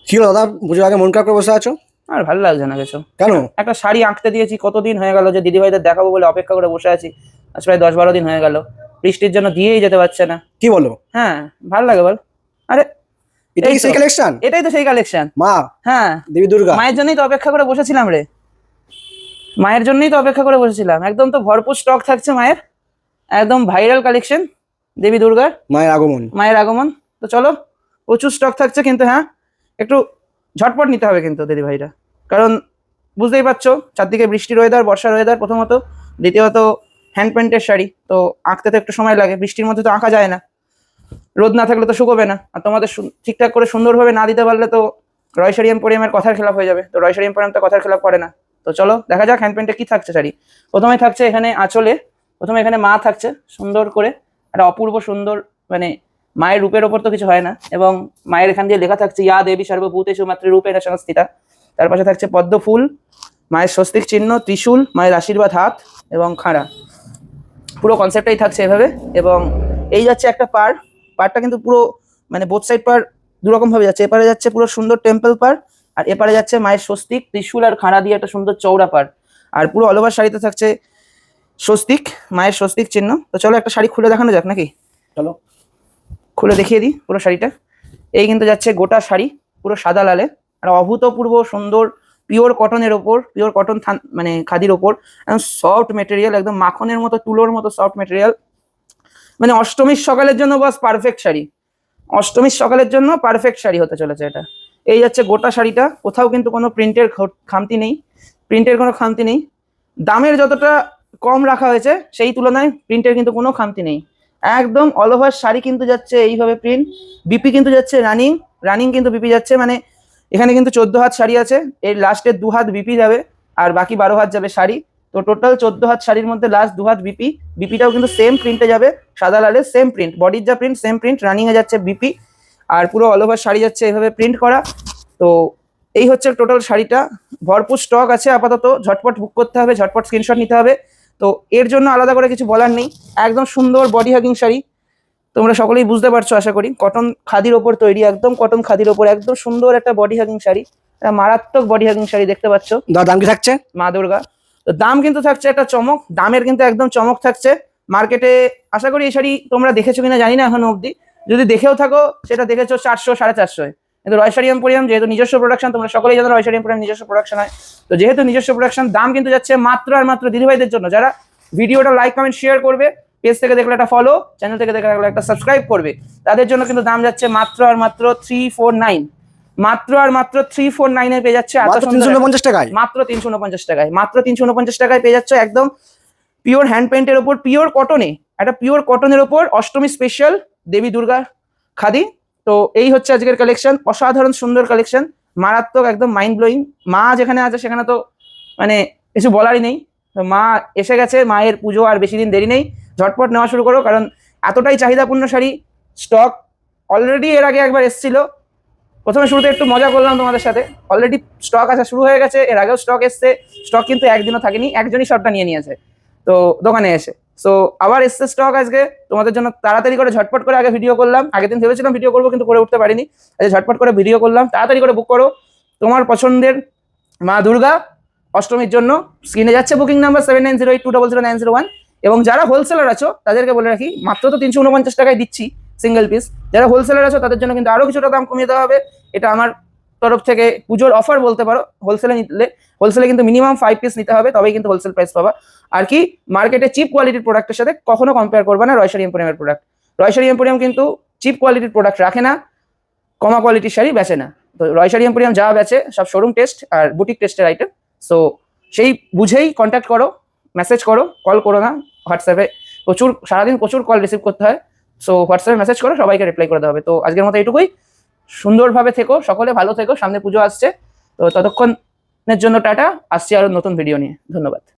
কি হলো দাদা, পুজোর আগে মন খারাপ করে বসে আছো? আর ভালো লাগছে না কিছু। কেন? একটা শাড়ি আঁকতে দিয়েছি, কতদিন হয়ে গেল যে দিদিভাইদের দেখাবো বলে অপেক্ষা করে বসে আছি। আজ প্রায় 10-12 দিন হয়ে গেল, বৃষ্টির জন্য দিয়েই যেতে পারছে না। কি বলো? হ্যাঁ, ভালো লাগে বল। আরে এটা কি এই তো, সেই কালেকশন? এটাই তো সেই কালেকশন। মা হ্যাঁ, দেবী দুর্গা। মায়ের জন্যই তো অপেক্ষা করে বসেছিলাম রে, মায়ের জন্যই তো অপেক্ষা করে বসেছিলাম। একদম তো ভরপুর স্টক থাকছে মায়ের, একদম ভাইরাল কালেকশন দেবী দুর্গার, মায়ের আগমন। মায়ের আগমন। তো চলো, প্রচুর স্টক থাকছে, কিন্তু হ্যাঁ একটু ঝটপট নিতে হবে কিন্তু দিদি ভাইরা, কারণ বুঝতেই পারছো চারদিকে বৃষ্টির ওয়েদার, বর্ষার ওয়েদার প্রথমত, দ্বিতীয়ত হ্যান্ড পেন্টের শাড়ি তো আঁকতে তো একটু সময় লাগে, বৃষ্টির মধ্যে তো আঁকা যায় না, রোদ না থাকলে তো শুকোবে না। আর তোমাদের ঠিকঠাক করে সুন্দরভাবে না দিতে পারলে তো রয়শাড়ি এম্পোরিয়ামের কথার খেলাপ হয়ে যাবে, তো রয়শাড়ি এম্পোরিয়াম তো কথার খেলাপ করে না। তো চলো দেখা যাক হ্যান্ড পেন্টে কি থাকছে শাড়ি। প্রথমে থাকছে এখানে আঁচলে, প্রথমে এখানে মা থাকছে সুন্দর করে, একটা অপূর্ব সুন্দর, মানে মায়ের রূপের ওপর তো কিছু হয় না। এবং মায়ের এখান দিয়ে লেখা থাকছে ইয়া দেবী সর্বভূতেষু মাতৃরূপেণ সংস্থিতা। তার পাশে থাকছে পদ্ম ফুল, মায়ের স্বস্তিক চিহ্ন, ত্রিশূল, মায়ের আশীর্বাদ হাত এবং খাড়া। পুরো কনসেপ্টটাই থাকছে এভাবে। এবং এই যাচ্ছে একটা পাড়টা কিন্তু পুরো, মানে বোথ সাইড পার দুরকম ভাবে যাচ্ছে। এপারে যাচ্ছে পুরো সুন্দর টেম্পল পাড়, আর এপারে যাচ্ছে মায়ের স্বস্তিক, ত্রিশূল আর খাড়া দিয়ে একটা সুন্দর চৌড়া পাড়। আর পুরো অল ওভার শাড়িতে থাকছে স্বস্তিক, মায়ের স্বস্তিক চিহ্ন। তো চলো একটা শাড়ি খুলে দেখানো যাক নাকি? চলো খুলে দেখিয়ে দিই পুরো শাড়িটা। এই কিন্তু যাচ্ছে গোটা শাড়ি পুরো সাদা লালে, আর অভূতপূর্ব সুন্দর পিওর কটনের ওপর, পিওর কটন মানে খাদির ওপর, একদম সফট মেটেরিয়াল, একদম মাখনের মতো, তুলোর মতো সফট মেটেরিয়াল। মানে অষ্টমীর সকালের জন্য বাস পারফেক্ট শাড়ি, অষ্টমীর সকালের জন্য পারফেক্ট শাড়ি হতে চলেছে এটা। এই যাচ্ছে গোটা শাড়িটা, কোথাও কিন্তু কোনো প্রিন্টের খামতি নেই, প্রিন্টের কোনো খামতি নেই। দামের যতটা কম রাখা হয়েছে সেই তুলনায় প্রিন্টের কিন্তু কোনো খামতি নেই। একদম অল ওভার শাড়ি কিন্তু যাচ্ছে এইভাবে প্রিন্ট। বিপি কিন্তু যাচ্ছে রানিং, রানিং কিন্তু বিপি যাচ্ছে, মানে এখানে কিন্তু 14 হাত শাড়ি আছে, এর লাস্টের 2 হাত বিপি যাবে, আর বাকি 12 হাত যাবে শাড়ি। তো টোটাল 14 হাত শাড়ির মধ্যে লাস্ট 2 হাত বিপি, বিপিটাও কিন্তু সেম প্রিন্টে যাবে, সাদা লালের সেম প্রিন্ট, বডির যা প্রিন্ট সেম প্রিন্ট, রানিং এ যাচ্ছে বিপি, আর পুরো অল ওভার শাড়ি যাচ্ছে এভাবে প্রিন্ট করা। তো এই হচ্ছে টোটাল শাড়িটা। ভরপুর স্টক আছে আপাতত, ঝটপট বুক করতে হবে, ঝটপট স্ক্রিনশট নিতে হবে। তো এর জন্য আলাদা করে কিছু বলার নেই, একদম সুন্দর বডি হাগিং শাড়ি, তোমরা সকলেই বুঝতে পারছো আশা করি। কটন খাদির ওপর তৈরি, একদম কটন খাদির ওপর একদম সুন্দর একটা বডি হাগিং শাড়ি, একটা মারাত্মক বডি হাগিং শাড়ি দেখতে পাচ্ছ। দাম কি থাকছে? মা দুর্গা। তো দাম কিন্তু থাকছে একটা চমক, দামের কিন্তু একদম চমক থাকছে। মার্কেটে আশা করি এই শাড়ি তোমরা দেখেছো কিনা জানি না এখনো অব্দি, যদি দেখেও থাকো সেটা দেখেছো 400 450। কিন্তু রয়শাড়ি এম্পোরিয়াম যেহেতু নিজস্ব প্রোডাকশন, তোমরা সকলেই জানো রয়শাড়ি এম্পোরিয়াম নিজস্ব প্রোডাকশন হয়, তো যেহেতু নিজস্ব প্রোডাকশন দাম কিন্তু যাচ্ছে মাত্র আর মাত্র দিদিভাইদের জন্য, যারা ভিডিওটা লাইক কমেন্ট শেয়ার করবে, পেজ থেকে দেখলে একটা ফলো, চ্যানেল থেকে দেখলে একটা সাবস্ক্রাইব করবে, তাদের জন্য কিন্তু দাম যাচ্ছে মাত্র আর মাত্র 349, মাত্র আর মাত্র 349 পেয়ে যাচ্ছে। এত সুন্দর 349 টাকায়, মাত্র 349 টাকায়, মাত্র 349 টাকায় পেয়ে যাচ্ছে একদম পিওর হ্যান্ড পেন্টের ওপর, পিওর কটনে, একটা পিওর কটনের ওপর অষ্টমী স্পেশাল দেবী দুর্গা খাদি। তো এই হচ্ছে আজকের কালেকশন, অসাধারণ সুন্দর কালেকশন, মারাত্মক, একদম মাইন্ড ব্লোয়িং। মা যেখানে আছে সেখানে তো মানে কিছু বলারই নেই। তো মা এসে গেছে, মায়ের পুজো আর বেশি দিন দেরি নেই, ঝটপট নেওয়া শুরু করো, কারণ এতটাই চাহিদাপূর্ণ শাড়ি। স্টক অলরেডি এর আগে একবার এসেছিল, প্রথমে শুরুতে একটু মজা করলাম তোমাদের সাথে, অলরেডি স্টক আসা শুরু হয়ে গেছে, এর আগেও স্টক এসছে, স্টক কিন্তু একদিনও থাকেনি, একজনই সবটা নিয়ে নিয়েছে তো দোকানে এসে। সো আবার এসছে স্টক আজকে তোমাদের জন্য, তাড়াতাড়ি করে ঝটপট করে আগে ভিডিও করলাম, আগের দিন ভেবেছিলাম ভিডিও করবো কিন্তু করে উঠতে পারিনি, আজকে ঝটপট করে ভিডিও করলাম। তাড়াতাড়ি করে বুক করো তোমার পছন্দের মা দুর্গা অষ্টমীর জন্য। স্ক্রিনে যাচ্ছে বুকিং নাম্বার 7908200901। এবং যারা হোলসেলার আছো তাদেরকে বলে রাখি, মাত্র তো 349 টাকায় দিচ্ছি সিঙ্গেল পিস, যারা হোলসেলার আছো তাদের জন্য কিন্তু আরো কিছুটা দাম কমিয়ে দেওয়া হবে, এটা আমার তরফ থেকে পুজোর অফার বলতে পারো। হোলসেলে নিলে, হোলসেলে কিন্তু মিনিমাম 5 পিস নিতে হবে, তবেই কিন্তু হোলসেল প্রাইস পাবা। আর কি মার্কেটে চিপ কোয়ালিটির প্রোডাক্টের সাথে কখনো কম্পেয়ার করবে না রয়শাড়ি এম্পোরিয়ামের প্রোডাক্ট। রয়শাড়ি এম্পোরিয়াম কিন্তু চিপ কোয়ালিটির প্রোডাক্ট রাখে না, কমা কোয়ালিটির শাড়ি বেচে না। তো রয়শাড়ি এম্পোরিয়াম যা বেচে সব শোরুম টেস্ট আর বুটিক টেস্টের আইটেম। সো সেই বুঝেই কন্ট্যাক্ট করো, মেসেজ করো, কল করো না। হোয়াটসঅ্যাপে প্রচুর, সারাদিন প্রচুর কল রিসিভ করতে হয়, সো হোয়াটসঅ্যাপে মেসেজ করো, সবাইকে রিপ্লাই করে দেওয়া হবে। তো আজকের মতো এইটুকুই, সুন্দরভাবে থেকো, সকলে ভালো থেকো, সামনে পুজো আসছে, তো ততক্ষণের জন্য টাটা, আসছি আরো নতুন ভিডিও নিয়ে, ধন্যবাদ।